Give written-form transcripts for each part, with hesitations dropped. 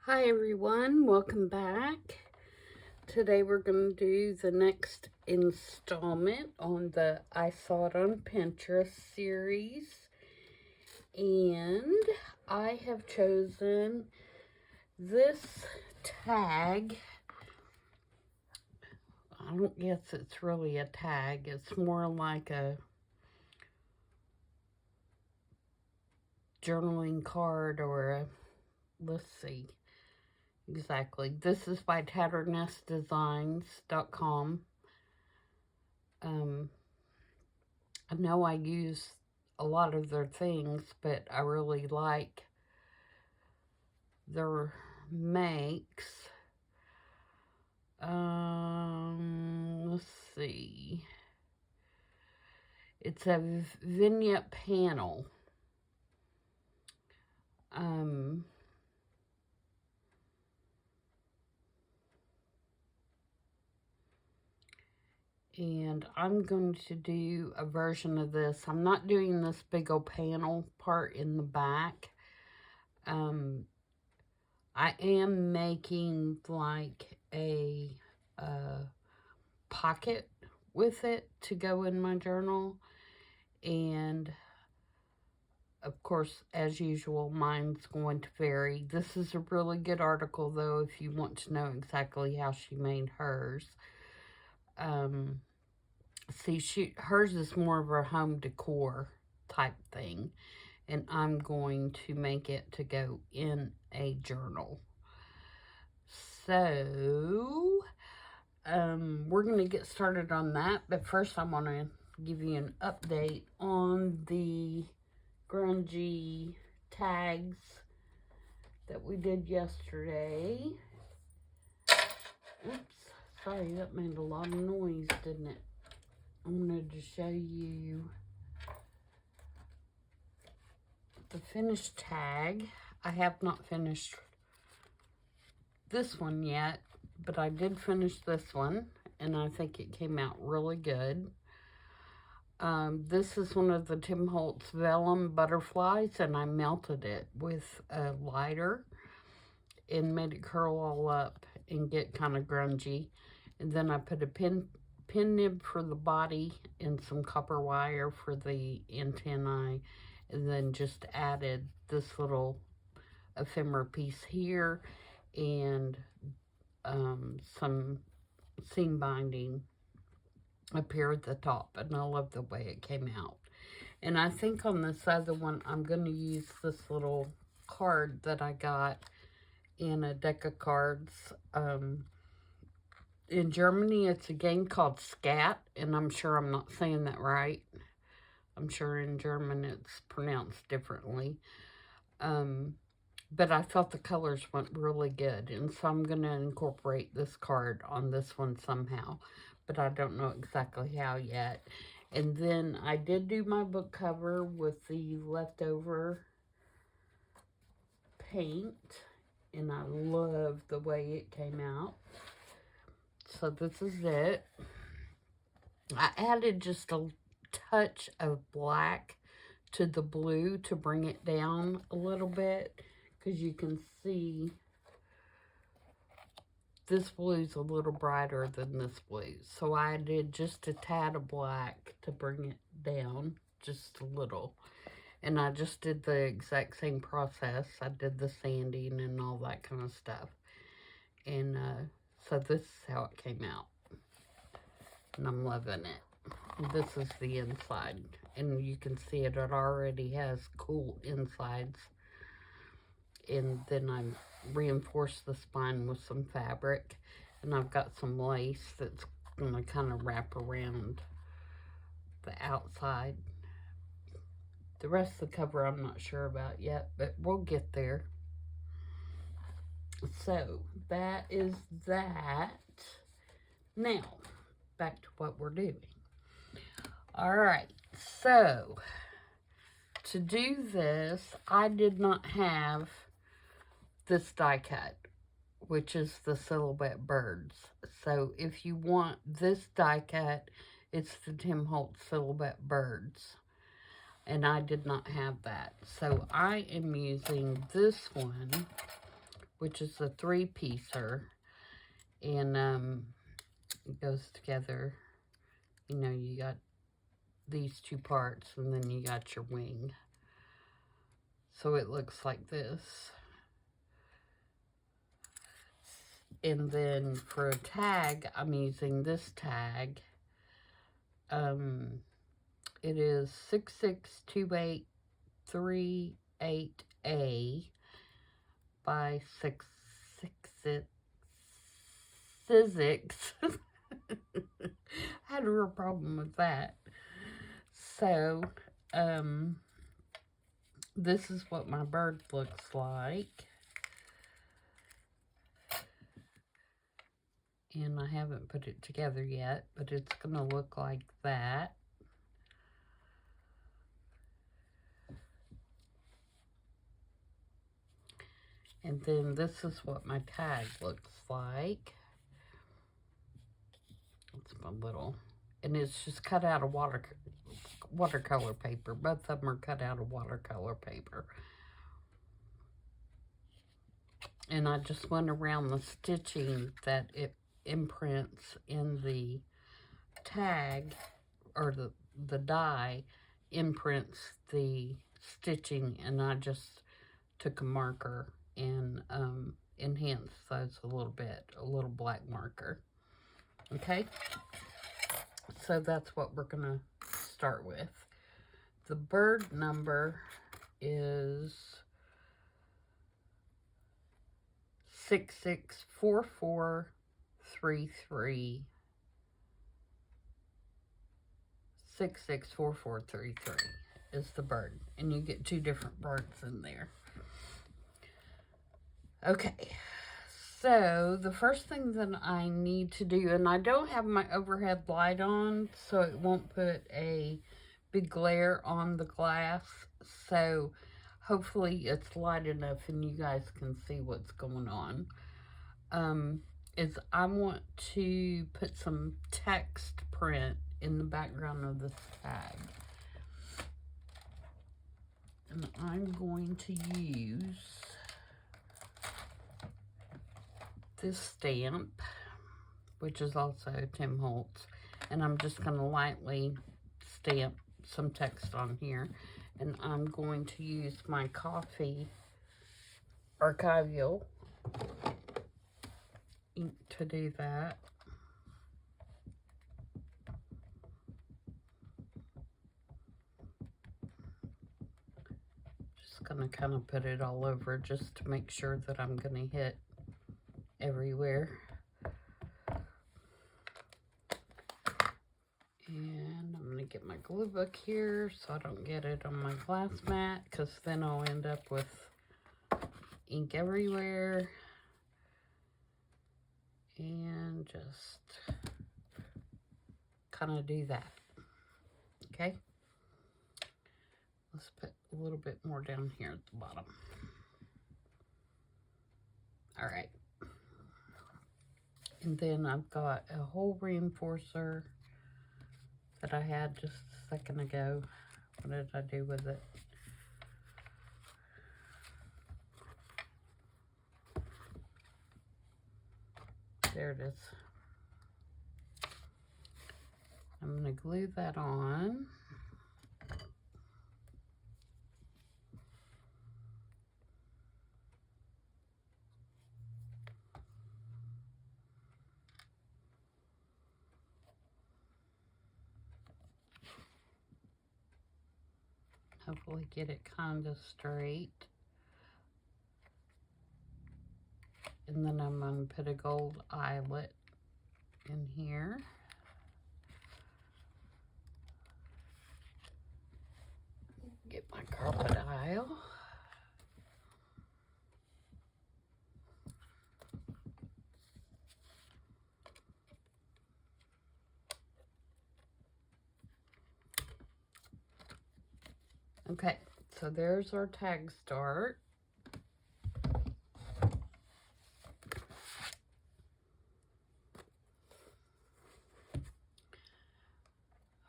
Hi everyone, welcome back. Today we're going to do the next installment on the I Saw It on Pinterest series. And I have chosen this tag. I don't guess it's really a tag. It's more like a journaling card or a, let's see. Exactly. This is by tatternestdesigns.com. I know I use a lot of their things, but I really like their makes. Let's see. It's a vignette panel. And I'm going to do a version of this. I'm not doing this big old panel part in the back. I am making like a pocket with it to go in my journal. And of course, as usual, mine's going to vary. This is a really good article, though, if you want to know exactly how she made hers. See, hers is more of a home decor type thing, and I'm going to make it to go in a journal. So, we're going to get started on that, but first I want to give you an update on the grungy tags that we did yesterday. Oops, sorry, that made a lot of noise, didn't it? I wanted to show you the finished tag. I have not finished this one yet, but I did finish this one, and I think it came out really good. This is one of the Tim Holtz vellum butterflies, and I melted it with a lighter and made it curl all up and get kind of grungy. And then I put a pin nib for the body and some copper wire for the antennae, and then just added this little ephemera piece here and some seam binding up here at the top, and I love the way it came out. And I think on this other one, I'm going to use this little card that I got in a deck of cards. In Germany, it's a game called Skat, and I'm sure I'm not saying that right. I'm sure in German it's pronounced differently. But I thought the colors went really good, and so I'm going to incorporate this card on this one somehow, but I don't know exactly how yet. And then I did do my book cover with the leftover paint, and I love the way it came out. So this is it. I added just a touch of black to the blue to bring it down a little bit, because you can see this blue's a little brighter than this blue. So I did just a tad of black to bring it down just a little. And I just did the exact same process. I did the sanding and all that kind of stuff. And so this is how it came out. And I'm loving it. And this is the inside. And you can see it already has cool insides. And then I reinforced the spine with some fabric. And I've got some lace that's going to kind of wrap around the outside. The rest of the cover I'm not sure about yet, but we'll get there. So, that is that. Now, back to what we're doing. Alright, so, to do this, I did not have this die cut, which is the Silhouette Birds. So, if you want this die cut, it's the Tim Holtz Silhouette Birds. And I did not have that. So, I am using this one, which is a 3-piecer, and it goes together. You know, you got these 2 parts, and then you got your wing. So it looks like this. And then for a tag, I'm using this tag. It is 6628388A by 666. I had a real problem with that. So, this is what my bird looks like. And I haven't put it together yet, but it's going to look like that. And then this is what my tag looks like. It's my little, and it's just cut out of watercolor paper. Both of them are cut out of watercolor paper. And I just went around the stitching that it imprints in the tag, or the die imprints the stitching, and I just took a marker and enhanced those a little bit, a little black marker. Okay, so that's what we're gonna start with. The bird number is 664433. 664433 is the bird, and you get 2 different birds in there. Okay, so the first thing that I need to do, and I don't have my overhead light on, so it won't put a big glare on the glass, so hopefully it's light enough and you guys can see what's going on. Is I want to put some text print in the background of this tag. And I'm going to use this stamp, which is also Tim Holtz, and I'm just going to lightly stamp some text on here. And I'm going to use my coffee archival ink to do that. Just gonna kind of put it all over just to make sure that I'm gonna hit everywhere. And I'm gonna get my glue book here so I don't get it on my glass mat, because then I'll end up with ink everywhere. And just kind of do that. Okay, let's put a little bit more down here at the bottom. All right, and then I've got a hole reinforcer that I had just a second ago. What did I do with it? There it is. I'm going to glue that on. Hopefully get it kind of straight. And then I'm going to put a gold eyelet in here. Get my crocodile. Okay, so there's our tag start.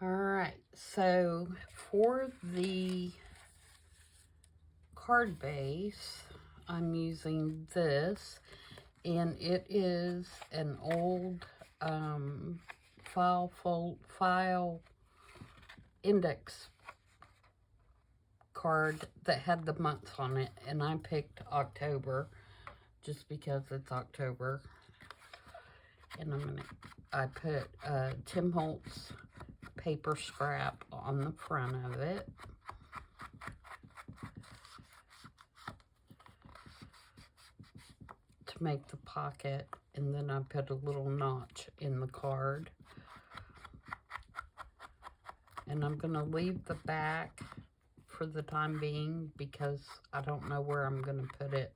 All right, so for the card base, I'm using this, and it is an old file index card that had the months on it, and I picked October just because it's October. And I put Tim Holtz paper scrap on the front of it. To make the pocket, and then I put a little notch in the card. And I'm going to leave the back for the time being because I don't know where I'm going to put it,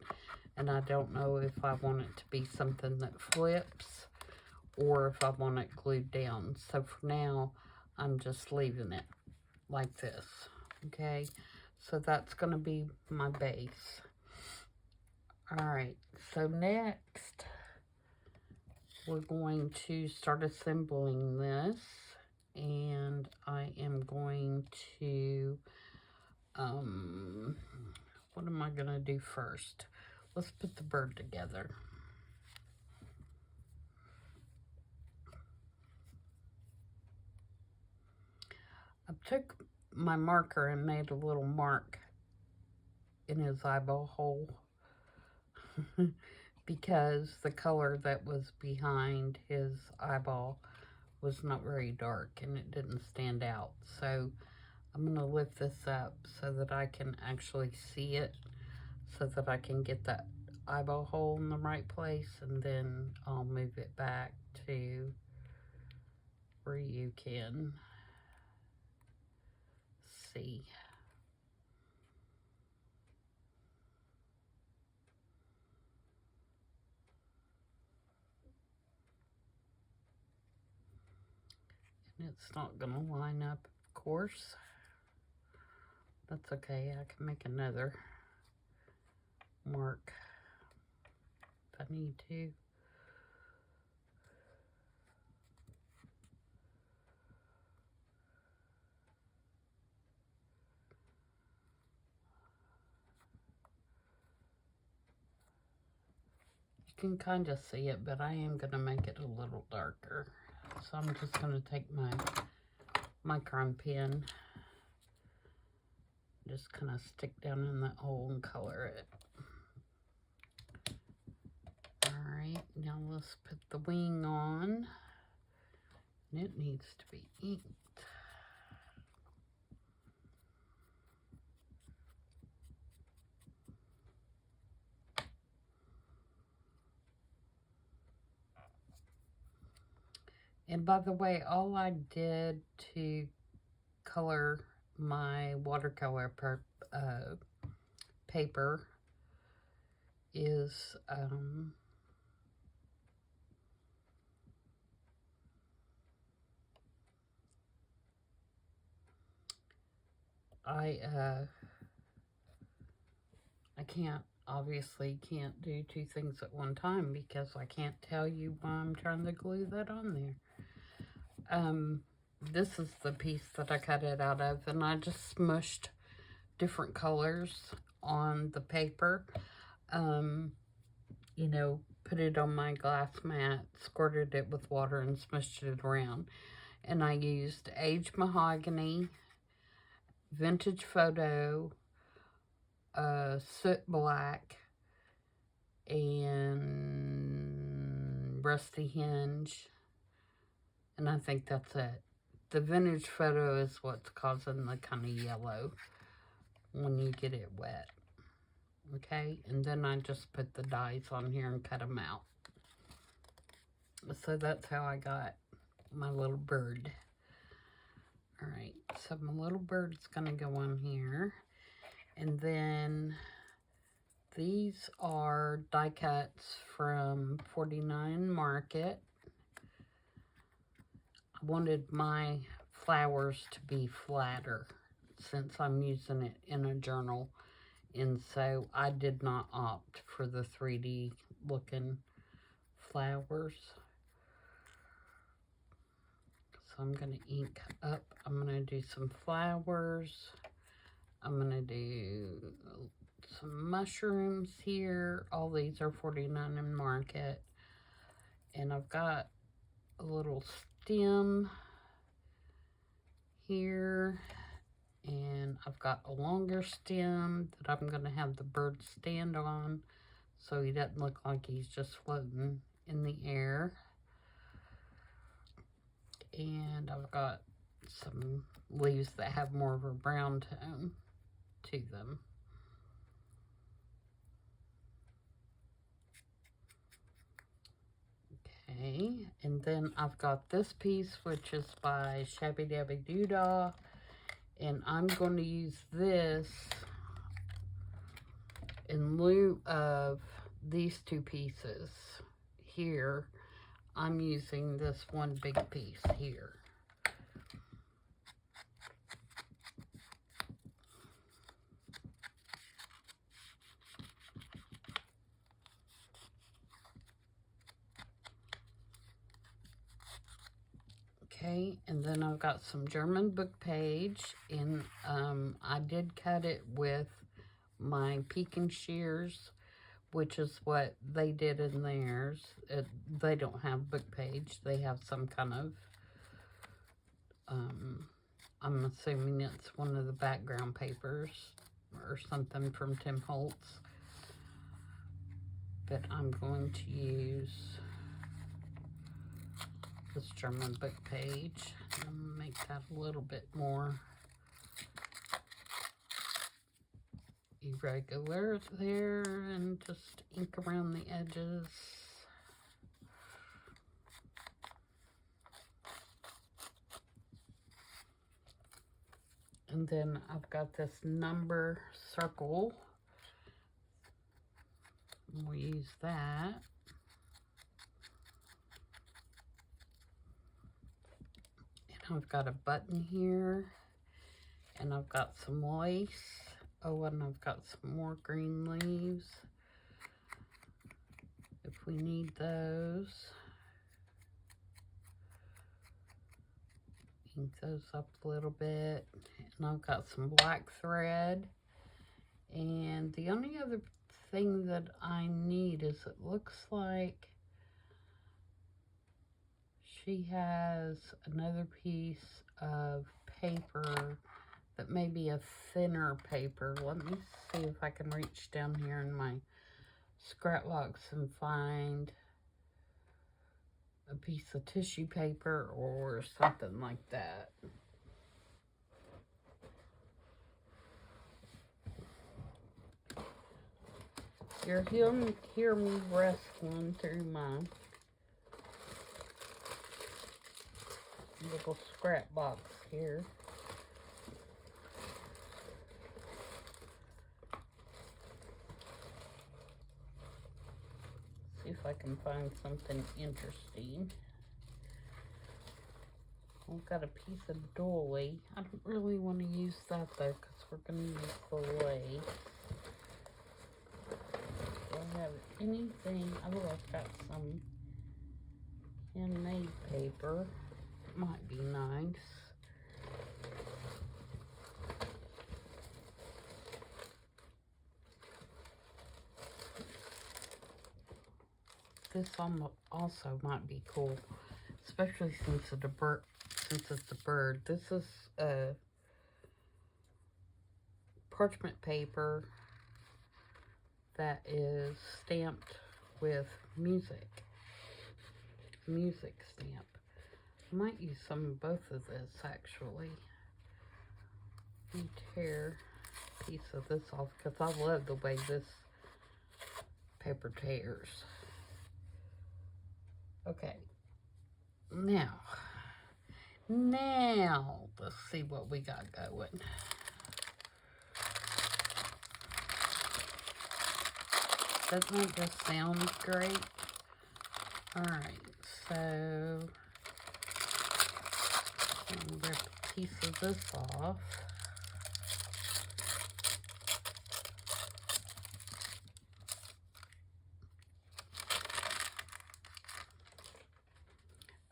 and I don't know if I want it to be something that flips or if I want it glued down. So for now, I'm just leaving it like this, okay? So that's going to be my base. Alright, so next, we're going to start assembling this, and I am going to, what am I going to do first? Let's put the bird together. I took my marker and made a little mark in his eyeball hole because the color that was behind his eyeball was not very dark and it didn't stand out. So I'm going to lift this up so that I can actually see it, so that I can get that eyeball hole in the right place, and then I'll move it back to where you can see. And it's not going to line up, of course. That's okay, I can make another mark if I need to. You can kind of see it, but I am going to make it a little darker. So I'm just going to take my micron pen, just kind of stick down in that hole and color it. Alright, now let's put the wing on. And it needs to be inked. And by the way, all I did to color my watercolor paper is I obviously can't do two things at one time because I can't tell you why I'm trying to glue that on there. This is the piece that I cut it out of, and I just smushed different colors on the paper. You know, put it on my glass mat, squirted it with water, and smushed it around. And I used aged mahogany, vintage photo, soot black, and rusty hinge, and I think that's it. The vintage photo is what's causing the kind of yellow when you get it wet. Okay, and then I just put the dies on here and cut them out. So that's how I got my little bird. Alright, so my little bird's gonna go on here. And then these are die cuts from 49 Market. I wanted my flowers to be flatter since I'm using it in a journal, and so I did not opt for the 3D looking flowers. So I'm going to ink up. I'm going to do some flowers. I'm going to do some mushrooms here. All these are $49 in Market. And I've got a little stem here. And I've got a longer stem that I'm going to have the bird stand on so he doesn't look like he's just floating in the air. And I've got some leaves that have more of a brown tone to them. Okay, and then I've got this piece, which is by Shabby Dabby Doodah, and I'm going to use this in lieu of these two pieces here. I'm using this one big piece here. Okay, and then I've got some German book page, and I did cut it with my Pekin shears, which is what they did in theirs. They don't have book page. They have some kind of, I'm assuming it's one of the background papers or something from Tim Holtz. But I'm going to use this German book page. I'm going to make that a little bit more irregular there and just ink around the edges. And then I've got this number circle. We'll use that. And I've got a button here. And I've got some lace. Oh, and I've got some more green leaves if we need those. Ink those up a little bit. And I've got some black thread. And the only other thing that I need is, it looks like she has another piece of paper that may be a thinner paper. Let me see if I can reach down here in my scrap box and find a piece of tissue paper or something like that. You're hear me wrestling through my little scrap box here. See if I can find something interesting. I've got a piece of doily. I don't really want to use that though, because we're going to use the lace. Do I have anything? Oh, I've got some handmade paper. Might be nice. This also might be cool, especially since it's a bird. This is parchment paper that is stamped with music stamp. I might use some of both of this actually. Let me tear a piece of this off because I love the way this paper tears. Okay, now let's see what we got going. Doesn't that just sound great? Alright, so I'll rip a piece of this off.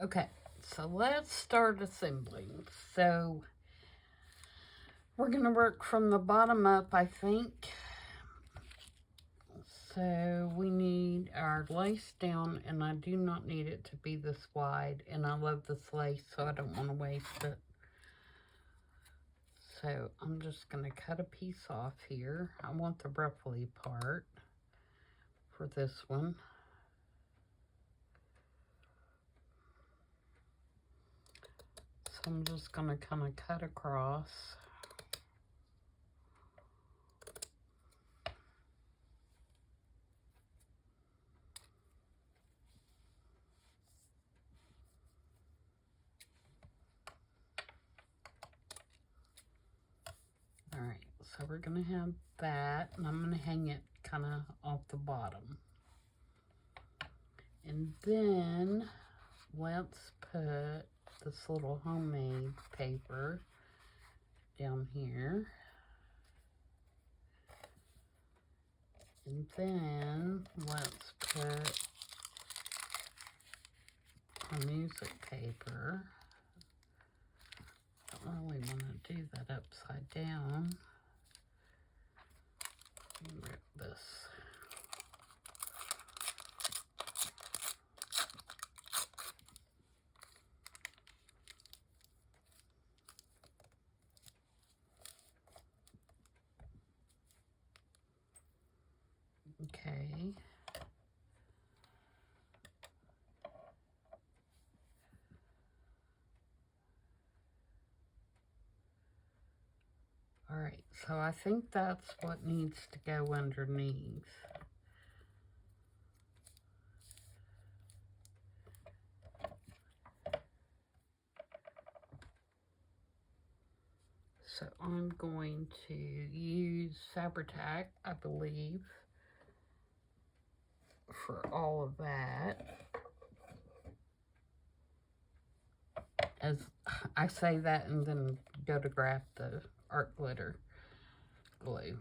Okay, so let's start assembling. So we're going to work from the bottom up, I think. So we need our lace down, and I do not need it to be this wide, and I love this lace, so I don't want to waste it. So I'm just going to cut a piece off here. I want the ruffly part for this one. So I'm just going to kind of cut across. Alright, so we're going to have that, and I'm going to hang it kind of off the bottom. And then let's put this little homemade paper down here. And then let's put our music paper. Don't really want to do that upside down. Rip this. Okay. All right, so I think that's what needs to go underneath. So I'm going to use Fabri-Tac, I believe, for all of that. As I say that and then go to grab the art glitter glue.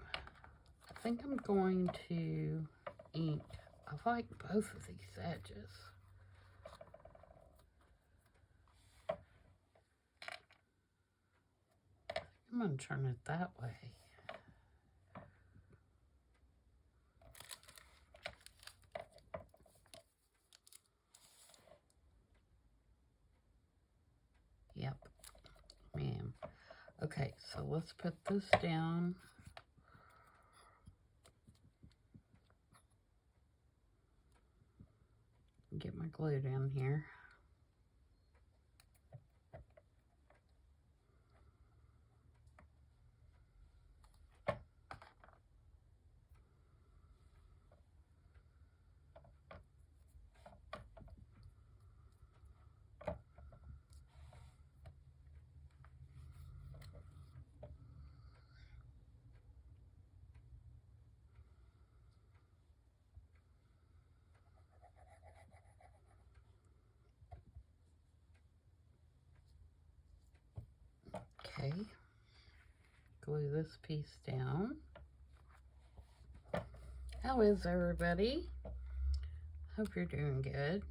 I think I'm going to ink. I like both of these edges. I'm going to turn it that way. Yep, ma'am. Okay, so let's put this down. Get my glue down here. Okay, glue this piece down. How is everybody? Hope you're doing good.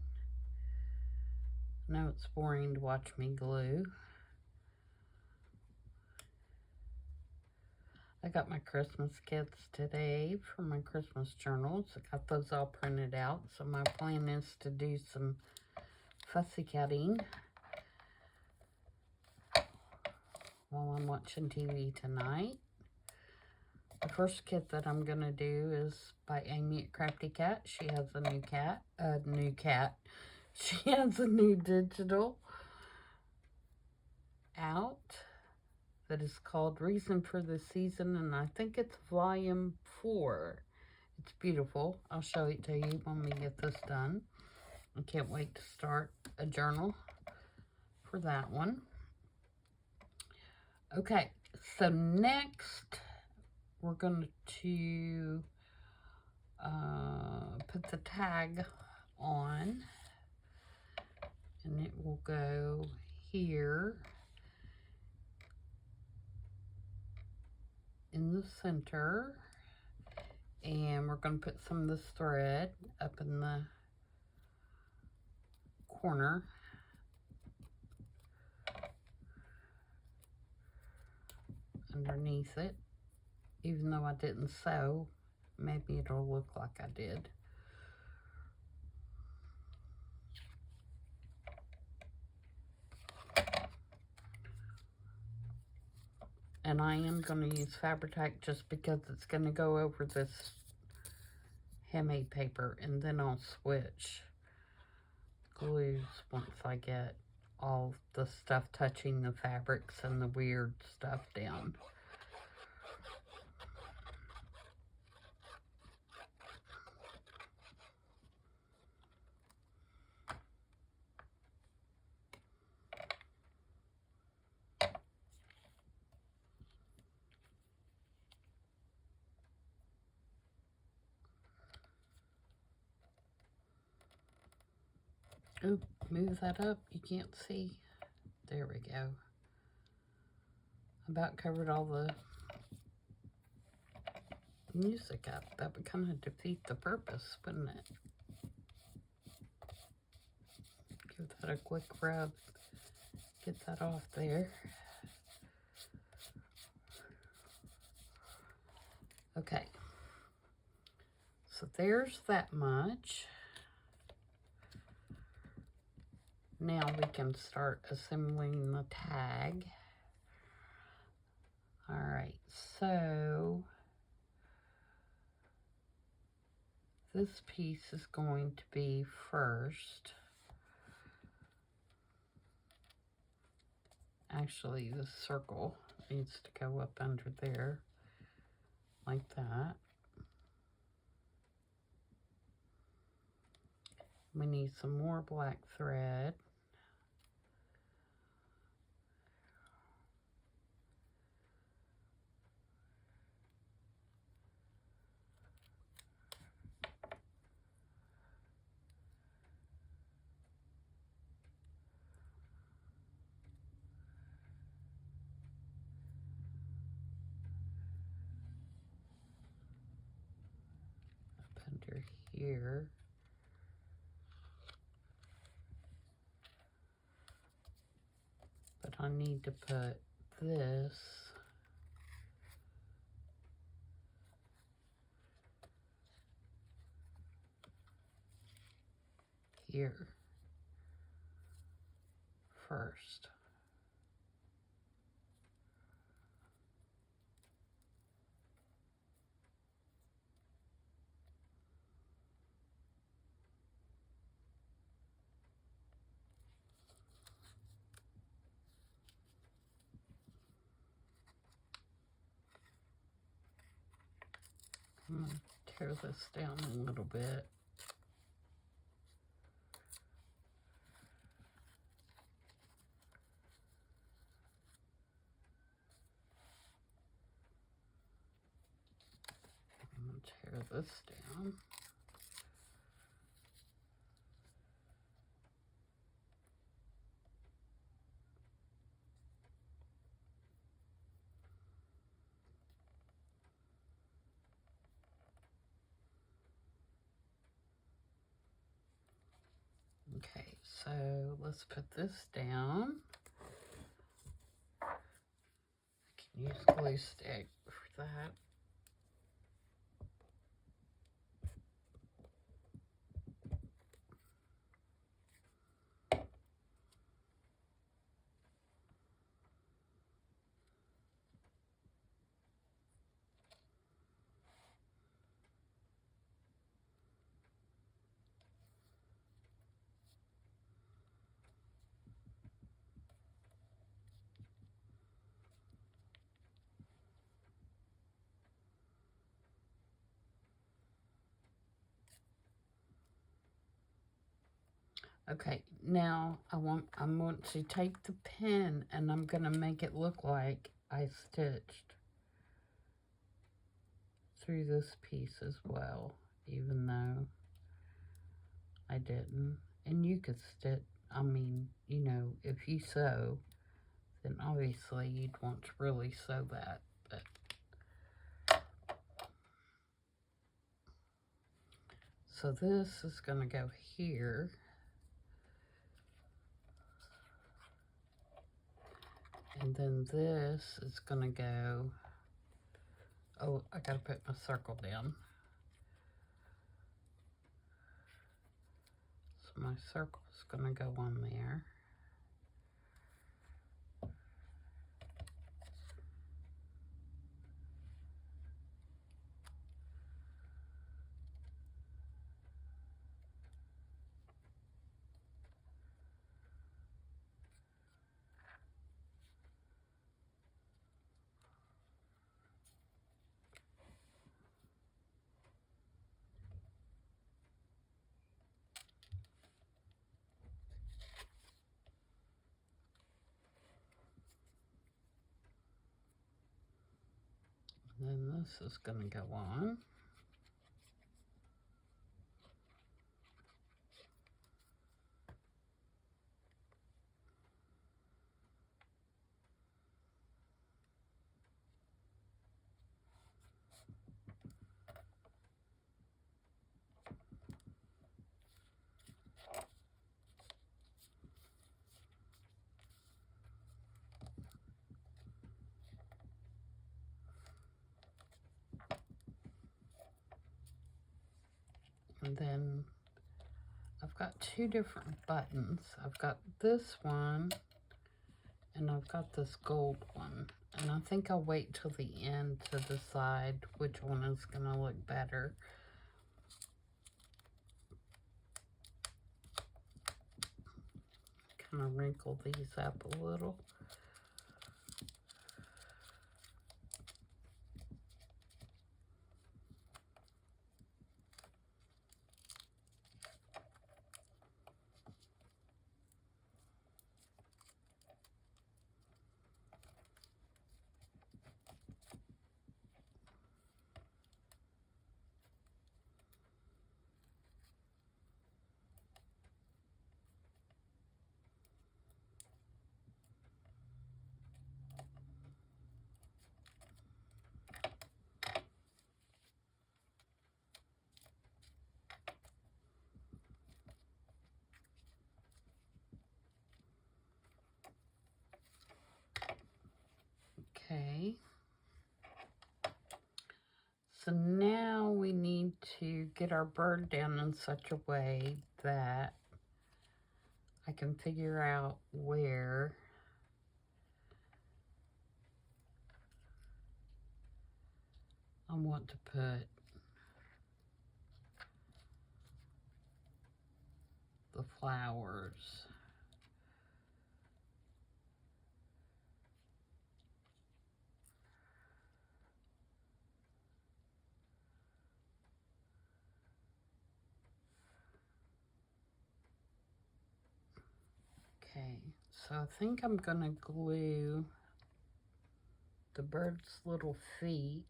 I know it's boring to watch me glue. I got my Christmas kits today for my Christmas journals. I got those all printed out, so my plan is to do some fussy cutting while I'm watching TV tonight. The first kit that I'm going to do is by Amy at Crafty Cat. She has a new cat. She has a new digital out that is called Reason for the Season, and I think it's volume 4. It's beautiful. I'll show it to you when we get this done. I can't wait to start a journal for that one. Okay, so next we're going to put the tag on, and it will go here in the center, and we're going to put some of this thread up in the corner. Underneath it, even though I didn't sew Maybe it'll look like I did. And I am going to use Fabri-Tac just because it's going to go over this handmade paper, and then I'll switch glues once I get all the stuff touching the fabrics and the weird stuff down. Oop, move that up. You can't see. There we go. About covered all the music up. That would kind of defeat the purpose, wouldn't it? Give that a quick rub. Get that off there. Okay. So there's that much. Now we can start assembling the tag. All right, so this piece is going to be first. Actually, this circle needs to go up under there, like that. We need some more black thread. Up under here. But I need to put this here first. I'm going to tear this down a little bit. I'm going to tear this down. Okay, so let's put this down. I can use glue stick for that. Okay, now I'm going to take the pen and I'm going to make it look like I stitched through this piece as well, even though I didn't. And you could stitch, I mean, you know, if you sew, then obviously you'd want to really sew that, but so this is going to go here. And then this is going to go, oh, I got to put my circle down. my circle's gonna go on there. Then this is going to go on. And then I've got two different buttons. I've got this one and I've got this gold one. And I think I'll wait till the end to decide which one is going to look better. Kind of wrinkle these up a little. Okay. So now we need to get our bird down in such a way that I can figure out where I want to put the flowers. Okay, so I think I'm gonna glue the bird's little feet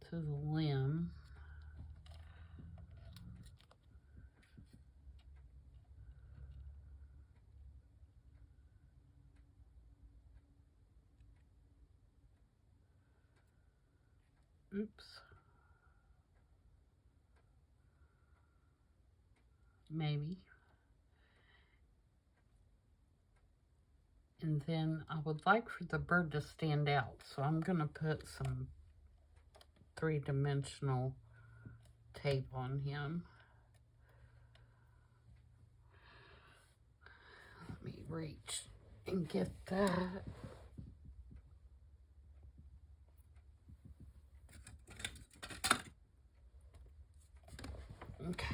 to the limb. Oops. Maybe. And then I would like for the bird to stand out, so I'm gonna put some three-dimensional tape on him. Let me reach and get that. Okay.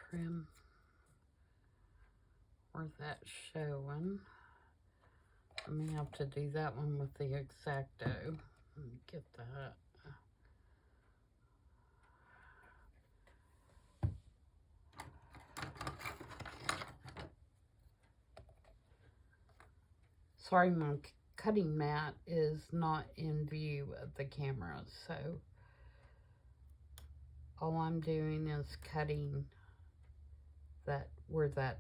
Trim where that's showing. I may have to do that one with the X-Acto. Let me get that. Sorry, my cutting mat is not in view of the camera, so all I'm doing is cutting that where that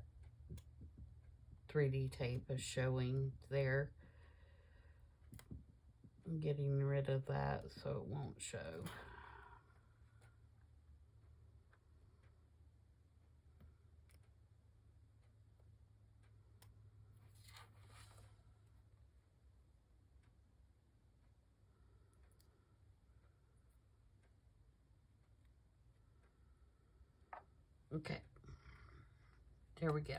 3D tape is showing there. I'm getting rid of that so it won't show. Okay, there we go.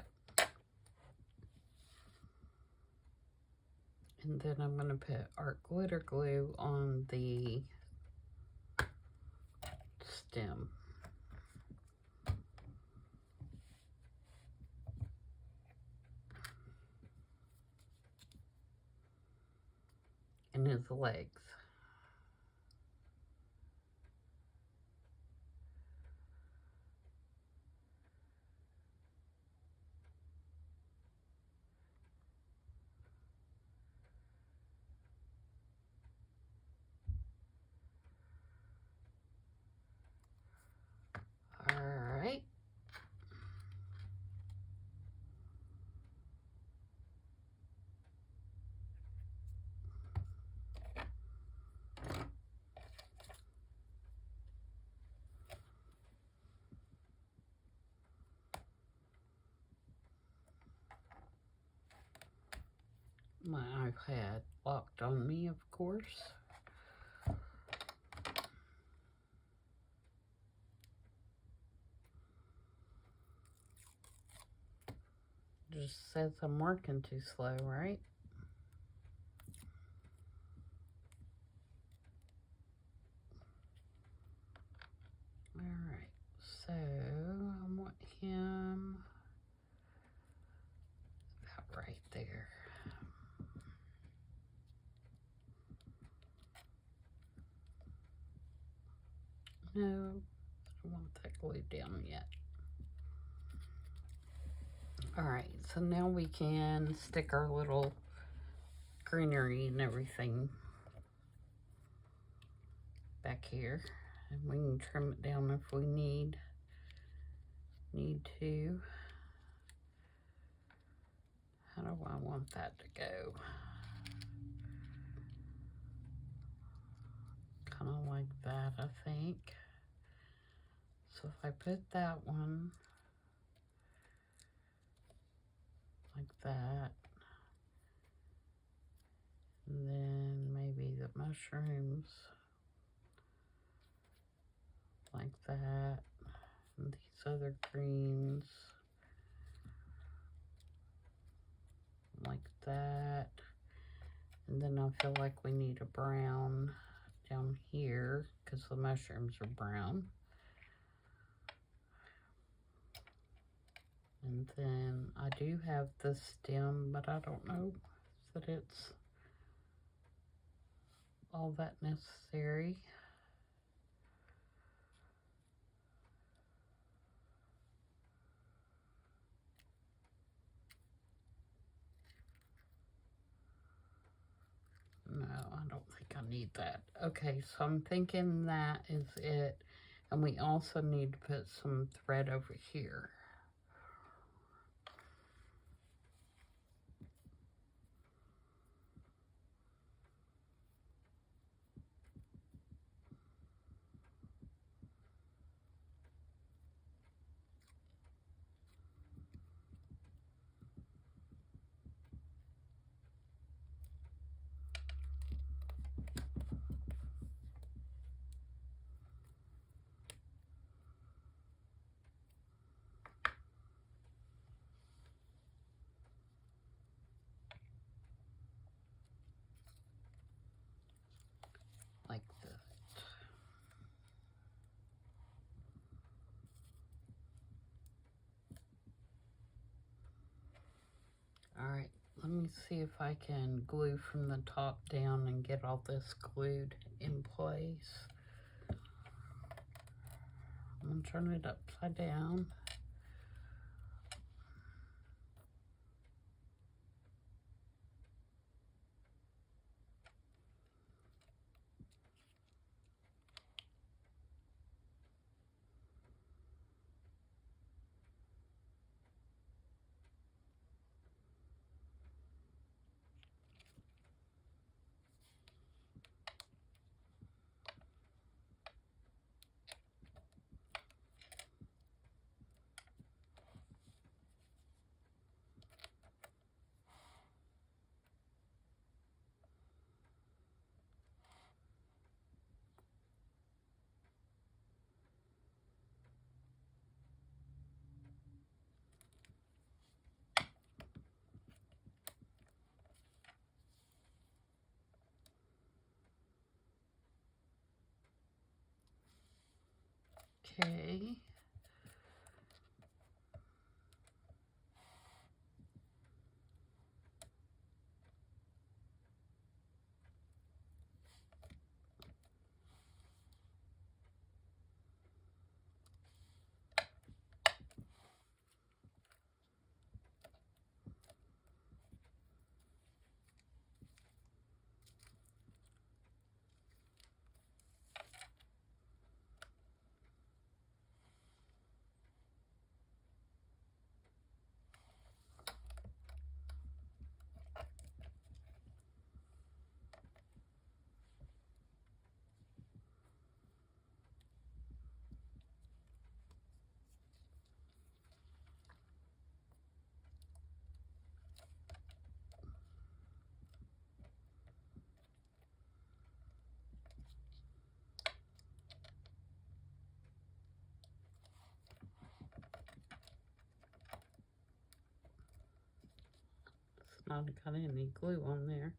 And then I'm going to put art glitter glue on the stem. And his legs. Alright. My iPad locked on me, of course. Just says I'm working too slow, right? Alright, so I want him about right there. No, I don't want that glued down yet. Alright, so now we can stick our little greenery and everything back here. And we can trim it down if we need to. How do I want that to go? Kind of like that, I think. So if I put that one like that, and then maybe the mushrooms like that, and these other greens like that, and then I feel like we need a brown down here because the mushrooms are brown. And then I do have the stem, but I don't know that it's all that necessary. No, I don't think I need that. Okay, so I'm thinking that is it. And we also need to put some thread over here. Like this. Alright, let me see if I can glue from the top down and get all this glued in place. I'm going to turn it upside down. Okay. It's not got any glue on there.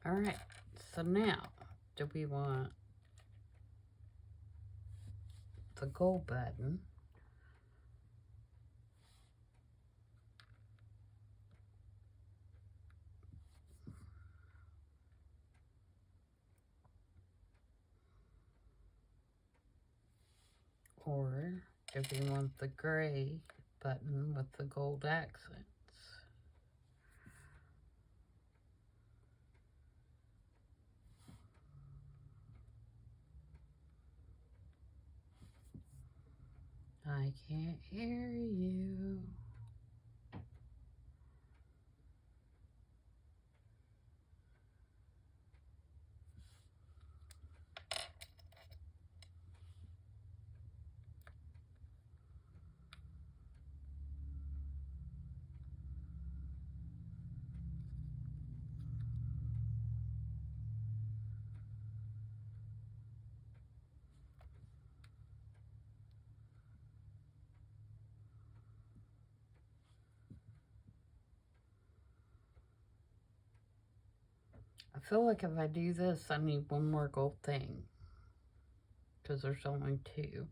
Alright, so now, do we want the gold button? Or do we want the gray button with the gold accents? I can't hear you. I feel like if I do this, I need one more gold thing. Because there's only two.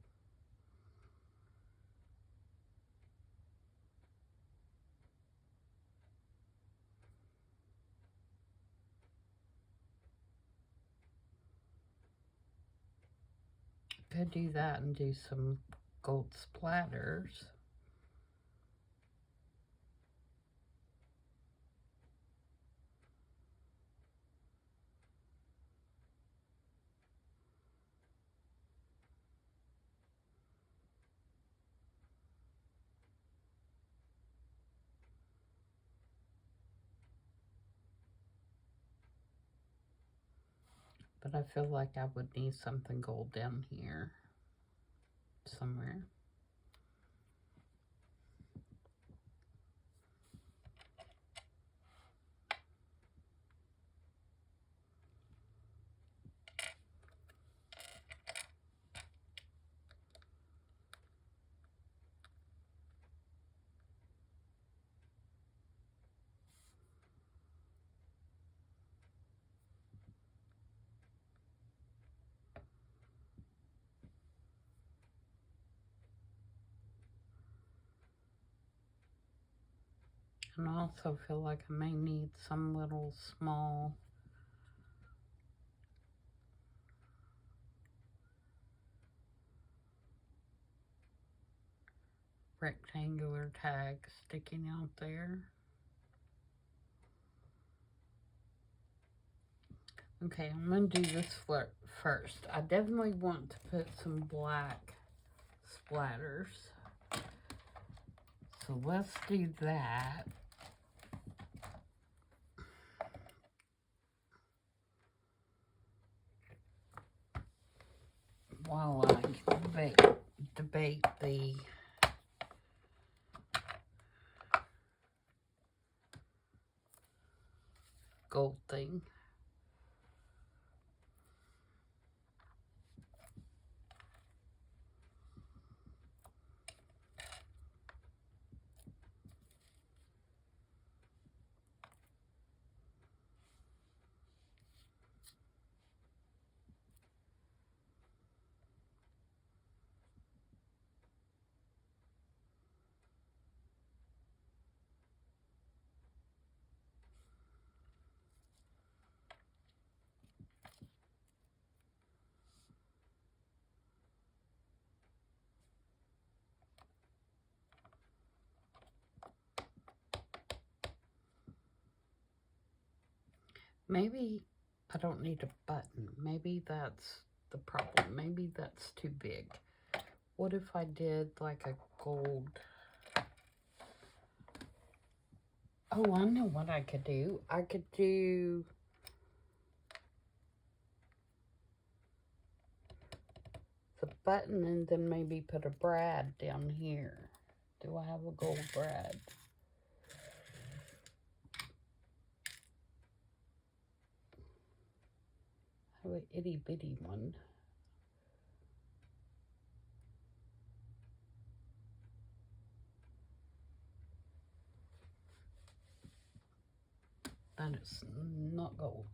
Could do that and do some gold splatters. But I feel like I would need something gold down here somewhere. And I also feel like I may need some little small rectangular tag sticking out there. Okay, I'm going to do this first. I definitely want to put some black splatters. So let's do that. While I debate the gold thing. Maybe I don't need a button. Maybe that's the problem. Maybe that's too big. What if I did like a gold? Oh, I know what I could do. I could do the button and then maybe put a brad down here. Do I have a gold brad? I have an itty bitty one. That is not gold.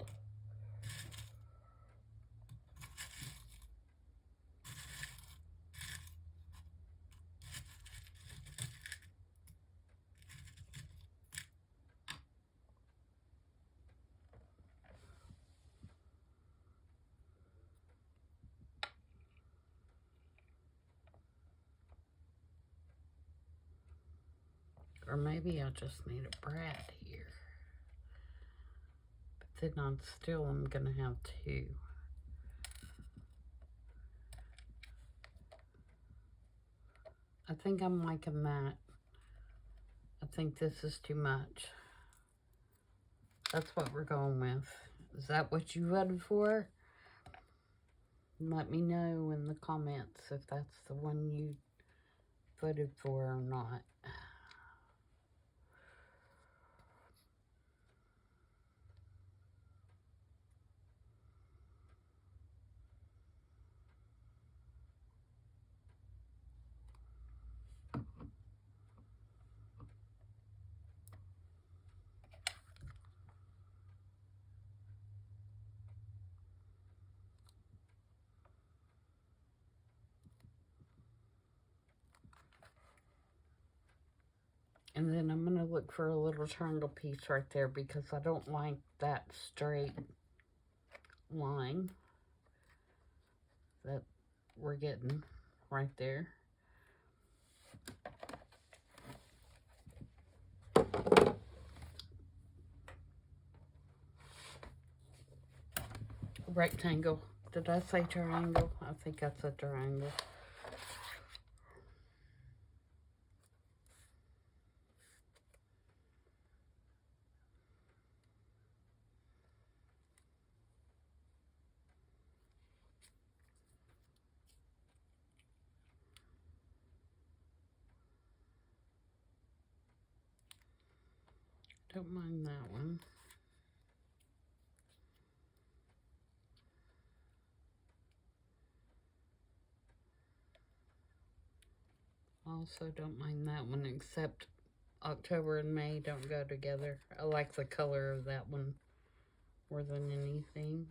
Or maybe I just need a brad here. But then I'm gonna have two. I think I'm liking that. I think this is too much. That's what we're going with. Is that what you voted for? Let me know in the comments if that's the one you voted for or not. And then I'm going to look for a little triangle piece right there because I don't like that straight line that we're getting right there. Rectangle. Did I say triangle? I think that's a triangle. Don't mind that one. Also don't mind that one, except October and May don't go together. I like the color of that one more than anything.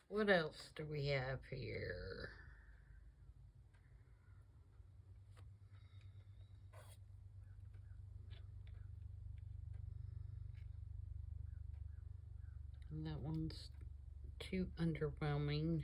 What else do we have here? And that one's too underwhelming.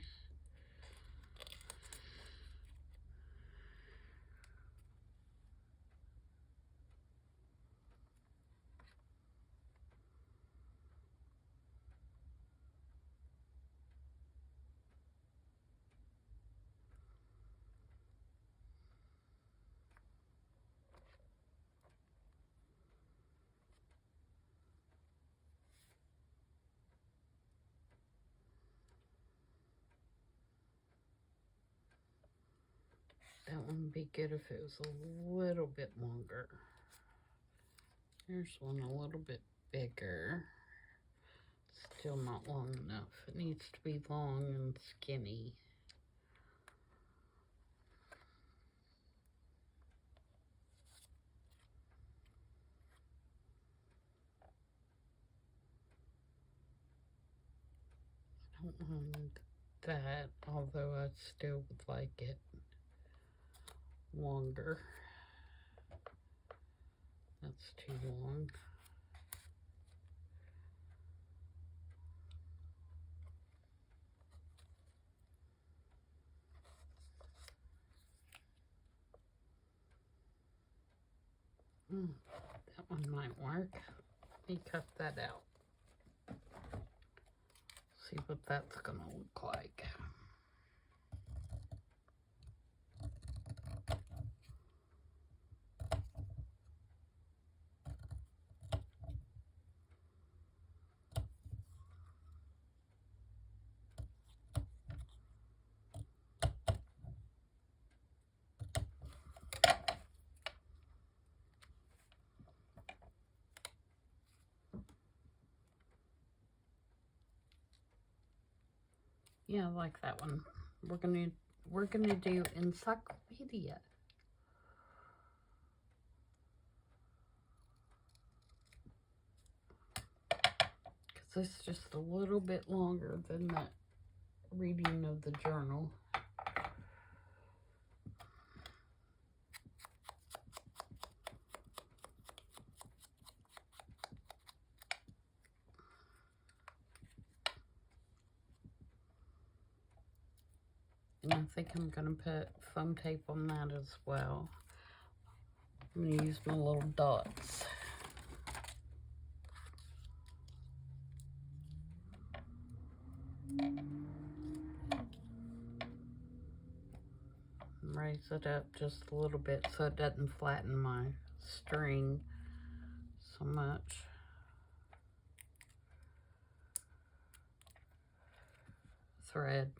be good if it was a little bit longer. Here's one a little bit bigger. Still not long enough. It needs to be long and skinny. I don't mind that, although I still would like it longer. That's too long. That one might work. Let me cut that out. See what that's gonna look like. Yeah, I like that one. We're gonna do encyclopedia. Cause it's just a little bit longer than that reading of the journal. And I think I'm gonna put foam tape on that as well. I'm gonna use my little dots. Raise it up just a little bit so it doesn't flatten my string so much. Thread.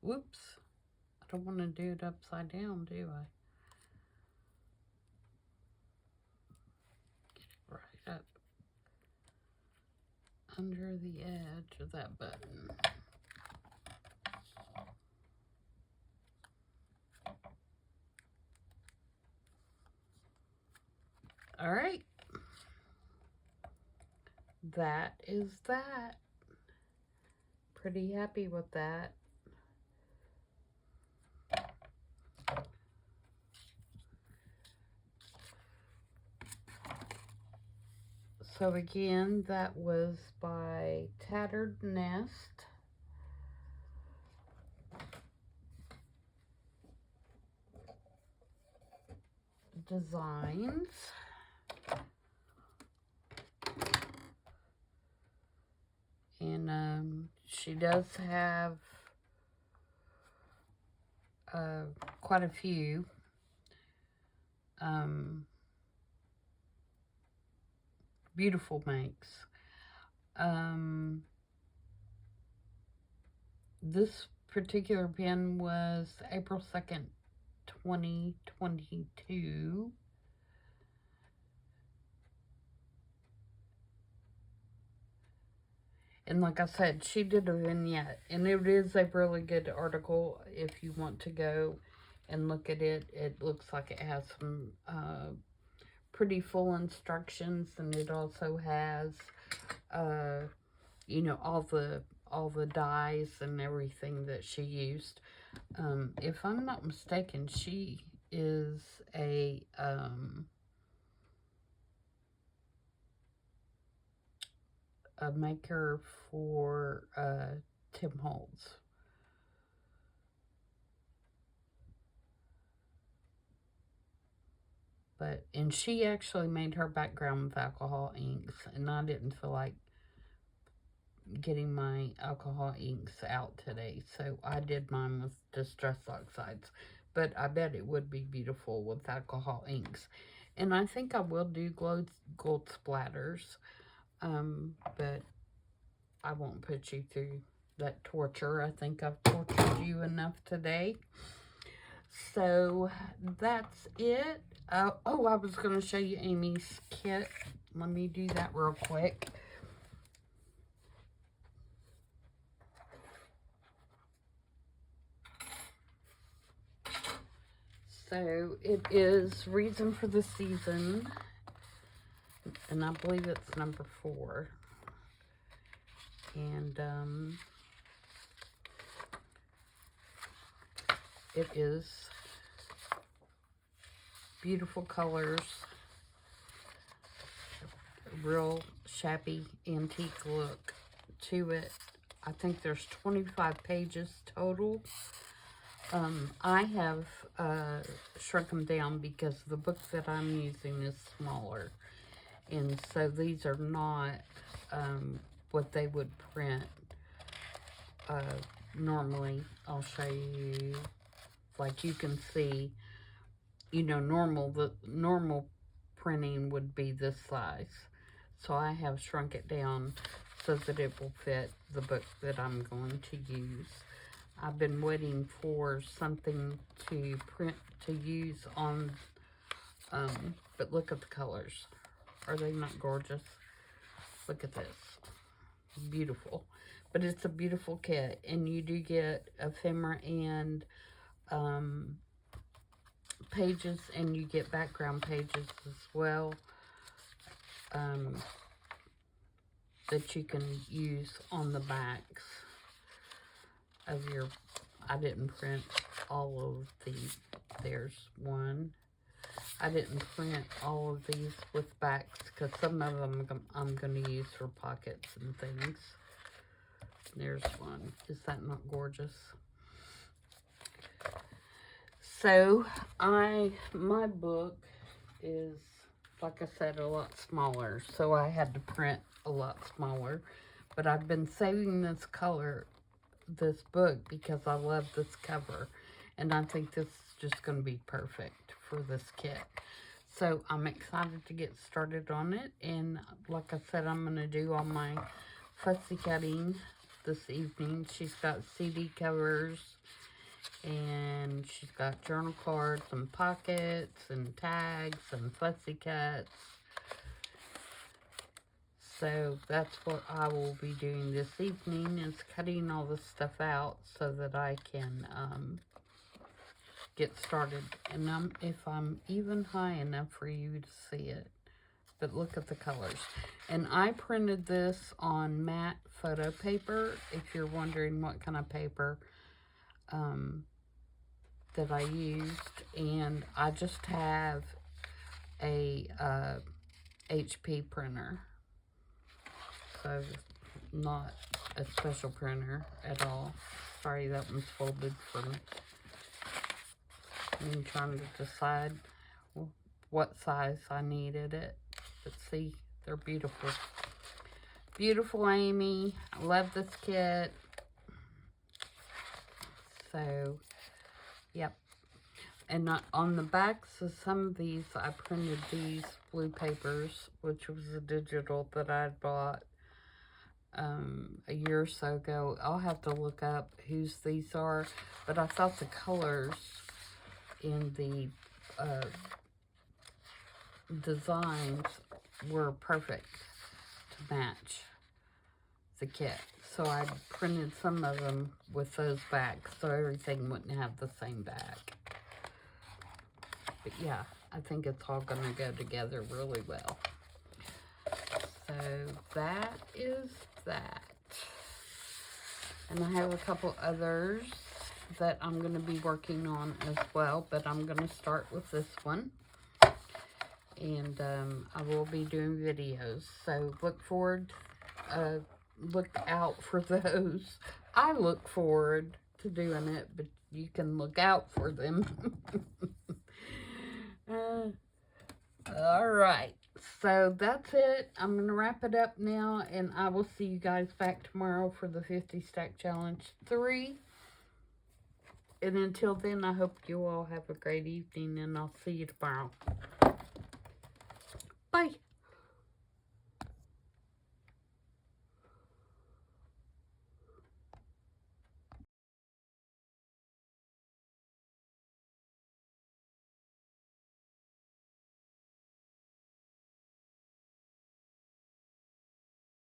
Whoops. I don't want to do it upside down, do I? Get it right up under the edge of that button. All right. That is that. Pretty happy with that. So again, that was by Tattered Nest. Designs. And she does have quite a few. Beautiful makes. This particular pen was April 2nd, 2022. And like I said, she did a vignette, and it is a really good article if you want to go and look at it. It looks like it has some pretty full instructions, and it also has, you know, all the dyes and everything that she used. If I'm not mistaken, she is a maker for Tim Holtz. And she actually made her background with alcohol inks, and I didn't feel like getting my alcohol inks out today, so I did mine with Distress Oxides, but I bet it would be beautiful with alcohol inks. And I think I will do gold splatters, but I won't put you through that torture. I think I've tortured you enough today. So that's it. Oh, I was going to show you Amy's kit. Let me do that real quick. So it is Reason for the Season, and I believe it's number 4. And it is beautiful colors, real shabby antique look to it. I think there's 25 pages total. I have shrunk them down because the book that I'm using is smaller. And so these are not what they would print normally. I'll show you, like you can see, you know, the normal printing would be this size. So I have shrunk it down so that it will fit the book that I'm going to use. I've been waiting for something to print to use on, but look at the colors. Are they not gorgeous? Look at this. Beautiful. But it's a beautiful kit, and you do get ephemera and pages, and you get background pages as well that you can use on the backs of your. I didn't print all of these. There's one. I didn't print all of these with backs because some of them I'm going to use for pockets and things. There's one. Is that not gorgeous? So my book is, like I said, a lot smaller, so I had to print a lot smaller. But I've been saving this book because I love this cover, and I think this is just going to be perfect for this kit. So I'm excited to get started on it, and like I said, I'm going to do all my fussy cutting this evening. She's got CD covers, and she's got journal cards and pockets and tags and fussy cuts. So that's what I will be doing this evening, is cutting all this stuff out so that I can get started. And if I'm even high enough for you to see it. But look at the colors. And I printed this on matte photo paper, if you're wondering what kind of paper that I used. And I just have a HP printer. So not a special printer at all. Sorry, that one's folded from me trying to decide what size I needed it. But see, they're beautiful. Beautiful, Amy. I love this kit. So, yep. And on the backs of some of these, I printed these blue papers, which was a digital that I had bought a year or so ago. I'll have to look up whose these are, but I thought the colors in the designs were perfect to match the kit. So I printed some of them with those backs so everything wouldn't have the same back. But yeah, I think it's all going to go together really well. So that is that. And I have a couple others that I'm going to be working on as well, but I'm going to start with this one. And I will be doing videos, so look out for those. I look forward to doing it, but you can look out for them. All right, so that's it. I'm going to wrap it up now, and I will see you guys back tomorrow for the 50 Stack Challenge 3. And until then, I hope you all have a great evening, and I'll see you tomorrow. Bye.